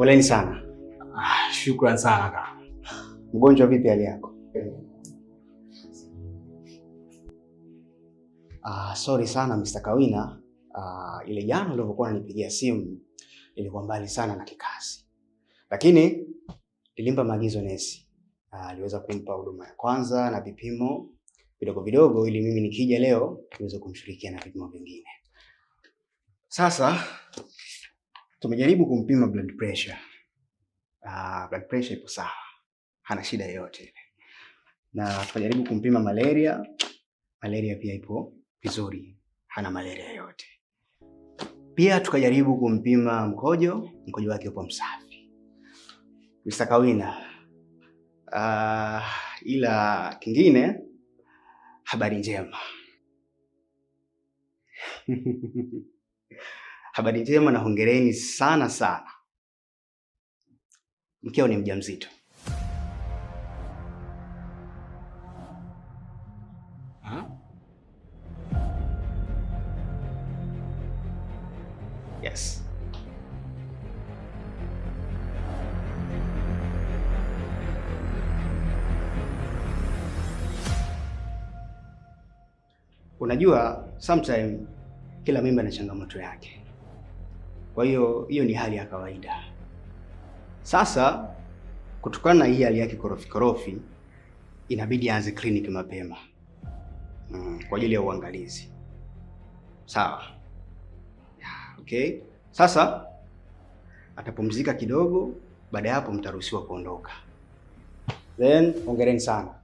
Poleni sana. Shukrani sana kaka. Mgonjwa vipi hali yako? Sorry sana Mr. Kawina. Ile jana ulivyokuwa unanipigia simu ilikuwa mbali sana na kikazi. Lakini nilimpa maagizo nesi. Aliweza kumpa huduma ya kwanza na vipimo vidogo vidogo ili mimi nikija leo niweze kumshirikia na vipimo vingine. Sasa tumejaribu kumpima blood pressure. Blood pressure ipo sawa. Hana shida yoyote ile. Na tukajaribu kumpima malaria. Malaria pia ipo vizuri. Hana malaria yoyote. Pia tukajaribu kumpima mkojo wake upo msafi. Mr. Kawina, ila kingine habari njema. Habari njema na hongereni sana sana. Mkeo ni mjamzito. Yes. Unajua, sometime kila mimba na changamoto yake. Kwa hiyo ni hali ya kawaida. Sasa kutokana na hii hali yake korofi, inabidi aanze kliniki mapema. Kwa ajili ya uangalizi. Sawa. Okay. Sasa atapumzika kidogo, baada ya hapo mtaruhusiwa kuondoka. Then hongereni sana.